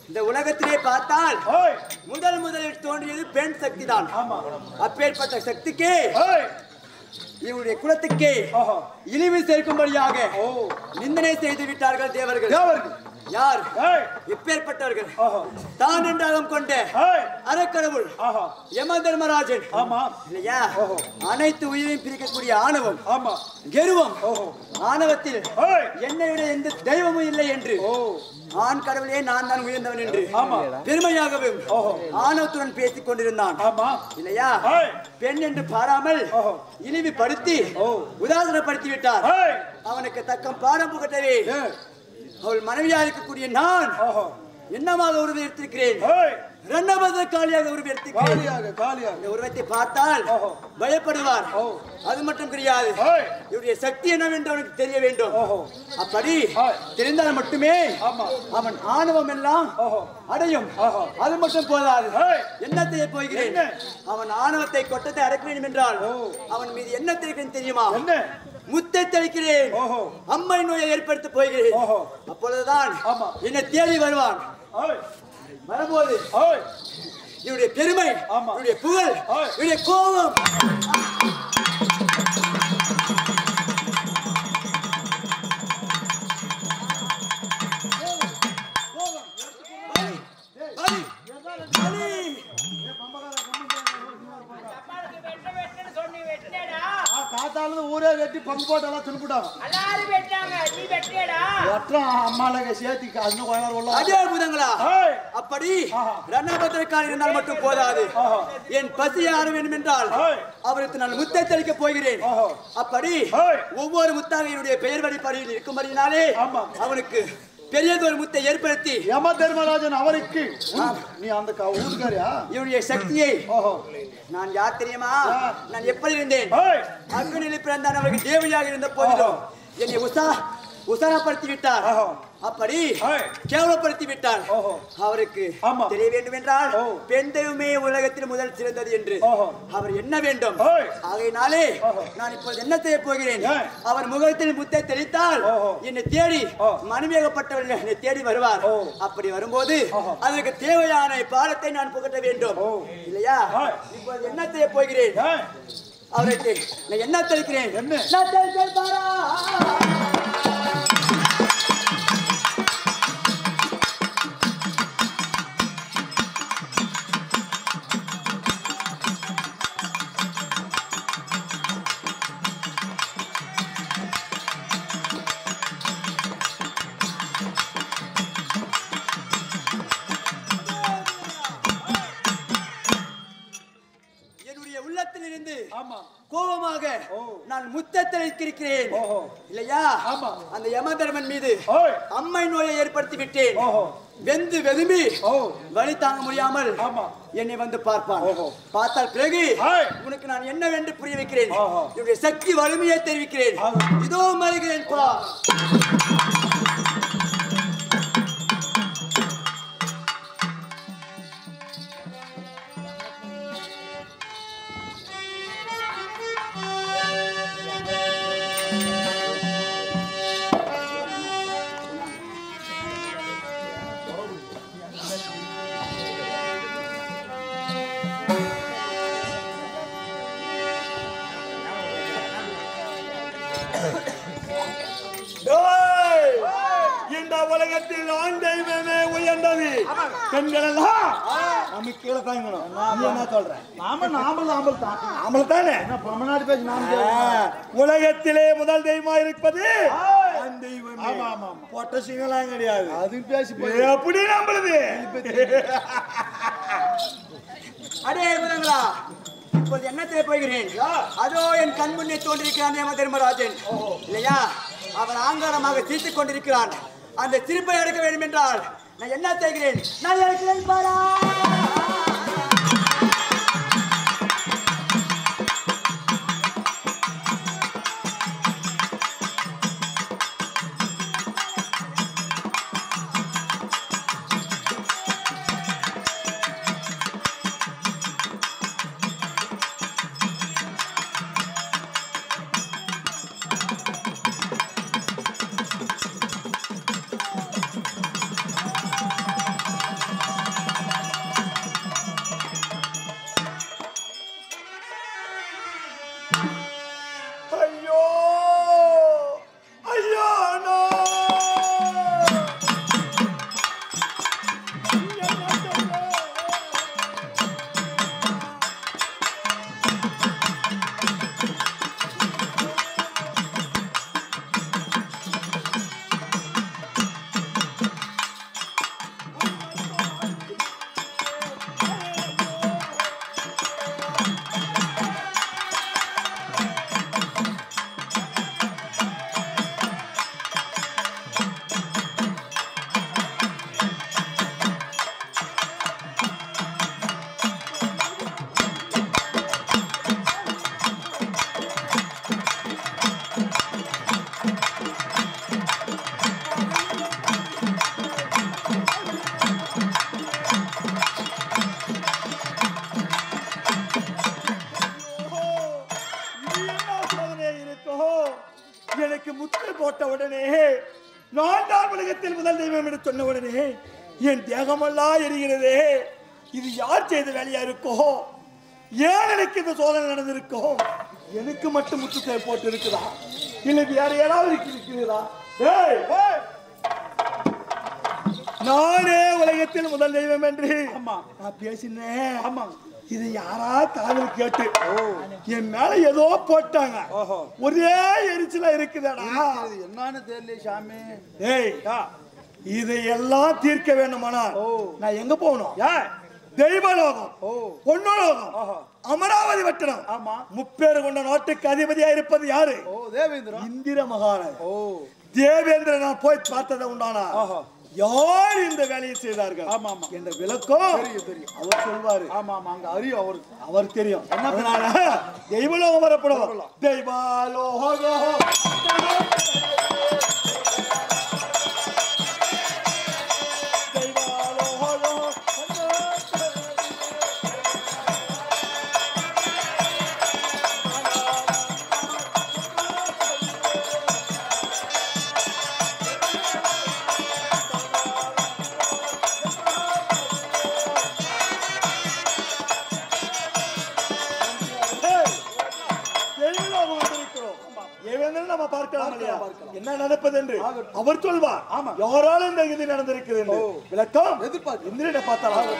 இந்த உலகத்திலே பார்த்தால் முதலில் தோன்றியது பெண் சக்தி தான். அப்பேற்பட்ட சக்திக்கு இவருடைய குலத்துக்கு இழிவு சேர்க்கும்படியாக நிந்தனை செய்து விட்டார்கள் தேவர்கள். யார்? இப்பேற்பட்டவர்கள் தான் என்றாகம் கொண்ட அறக்கடவுள் யம தர்மராஜன் இல்லையா? அனைத்து உயிரையும் பிரிக்கக்கூடிய ஆணவம், கெருவம், ஆணவத்தில் என்னை விட எந்த தெய்வமும் இல்லை என்று, ஆண் கடவுளே நான் தான் உயர்ந்தவன் என்று பெருமையாகவே ஆணவத்துடன் பேசிக் கொண்டிருந்தான் இல்லையா? பெண் என்று பாராமல் இழிவுபடுத்தி உதாசனப்படுத்தி விட்டார். அவனுக்கு தக்க பாடம் புகட்டவே அவள் மனைவியா இருக்கக்கூடிய நான் என்னமாக உருவம் எடுத்திருக்கிறேன். காலியாக உருவம் எடுத்திருக்கிறேன். இந்த உருவத்தை பார்த்தால் பயப்படுவார். அது மட்டும் கிடையாது, இவருடைய சக்தி என்னவென்று அவனுக்கு தெரிய வேண்டும். அப்படி தெரிந்தால் மட்டுமே அவன் ஆணவம் எல்லாம் அடையும். அது மட்டும் போதாது, என்ன செய்ய போகிறேன்? அவன் ஆணவத்தை கொட்டத்தை அடக்க வேண்டும் என்றால் அவன் மீது என்ன தெரிவிக்கிறேன் தெரியுமா? முத்தை தெளிக்கிறேன், அம்மை நோயை ஏற்படுத்த போகிறேன். அப்பொழுதுதான் என்னை தேடி வருவான். வரும்போது இவருடைய பெருமை, இவருடைய புகழ், இவருடைய கோபம் ஊரே வெட்டி பங்கு போட்டெல்லாம் தின்னுட்டாங்க. அப்படி ரணபத்திரக்காரர் இருந்தால் மட்டும் போதாது, என் பசி ஆற வேண்டும் என்றால் அவருக்கு நான் முத்தை தெளிக்க போகிறேன். அப்படி ஒவ்வொரு முத்தாக என்னுடைய பெயர் வழிபாடியில் இருக்கும்படினாலே அவனுக்கு பெரியதொரு முத்தை ஏற்படுத்தி யம தர்மராஜன் அவருக்கு நீ அந்த ஊருக்காரியா? இவனுடைய சக்தியை நான் யார் தெரியுமா? நான் எப்படி இருந்தேன்? அக்னியில் பிறந்தான் அவருக்கு தேவையாக இருந்த போதிலும் என்னை உசாரப்படுத்தி விட்டார். அப்படி கேவலப்படுத்தி விட்டார். அவருக்கு தெரிய வேண்டும் என்றால் பெண் தெய்வமே உலகத்தில் முதல் சிறந்தது என்று அவர் என்ன வேண்டும். ஆகையினாலே நான் இப்போது என்ன செய்ய போகிறேன்? அவர் முகத்தில் முத்தை தெளித்தால் என்னை தேடி மனைவியாகப்பட்டவர்கள் என்னை தேடி வருவார். அப்படி வரும்போது அதற்கு தேவையான பாடத்தை நான் புகட்ட வேண்டும் இல்லையா? இப்போது என்ன செய்ய போகிறேன்? அவருக்கு நான் என்ன தெளிக்கிறேன்? கோபமாக நான் முத்தத்தை இருக்கிறேன் இல்லையா? அந்த யமதர்மன் மீது அம்மை நோயை ஏற்படுத்தி விட்டேன். வெந்து வெதும்பி வலி தாங்க முடியாமல் என்னை வந்து பார்ப்பான். பார்த்தால் பிறகு உனக்கு நான் என்னவென்று புரிய வைக்கிறேன். என்னுடைய சக்தி வலிமையை தெரிவிக்கிறேன். இதோ மறுகிறேன் பா. இந்த உலகத்தில் ஆண் தெய்வமே உயர்ந்தது. பெண்கள் எல்லாம் நம்ம கீழே தாங்கணும். என்ன சொல்றேன்? நாம தானே உலகத்திலே முதல் தெய்வமா இருப்பது பொட்ட சிங்கலாம் கிடையாது. அது பேசி அப்படி நம்புறது. அடே முதங்களா, இப்போது என்ன செய்ய போகிறேன்? அதோ என் கண் முன்னே தோன்றிருக்கிறான் யம தர்மராஜன் இல்லையா? அவன் ஆங்காரமாக சிரித்துக் கொண்டிருக்கிறான். அந்த சிரிப்பை அடக்க வேண்டும் என்றால் நான் என்ன செய்கிறேன்? நான் இருக்கிறேன் பாரா. முத்திரை போட்ட உடனே நான் தான் உலகத்தில் முதல் தெய்வம் என்று சொன்ன உடனே என் தேகமெல்லாம் எரிகிறதே. இது யார் செய்த வேலையா இருக்கோ? ஏன் எனக்கு இந்த சோதனை நடந்திருக்கோ? எனக்கு மட்டும் முத்துக்கை போட்டு இருக்குதா இல்ல வேற யாராவது இருக்கிறதா? நானே உலகத்தில் முதல் தெய்வம் என்று நான் பேசினேன். இது யாரா காதல் கேட்டு என் மேல ஏதோ போட்டாங்க. ஒரே எரிச்சலா இருக்குதாடா. என்னன்னு தெரியல சாமி. ஏய் இதையெல்லாம் தீர்க்க வேண்டுமானால் நான் எங்க போகணும்? தெய்வலோகம், பொன்னலோகம், அமராவதி பட்டணம். ஆமா. முப்பேறு கொண்ட நாட்டுக்கு அதிபதியா இருப்பது யாரு? தேவேந்திரன். இந்திர மகாராஜ். தேவேந்திரன் நான் போய் பார்த்ததை உண்டானா யார் இந்த வேலையை செய்தார்கள் என்ற விளக்கம் அவர் சொல்வாரு. அங்க அறியும் அவர் தெரியும். அதனால தெய்வலோகம் வரப்படும். தெய்வலோகம் நம்ம பார்க்கலாம் என்ன நடப்பது என்று அவர் சொல்வார். யாராலும் இந்த இது நடந்திருக்கிறது விளக்கம் எதிர்பார்க்க இந்திரனை பார்த்தால்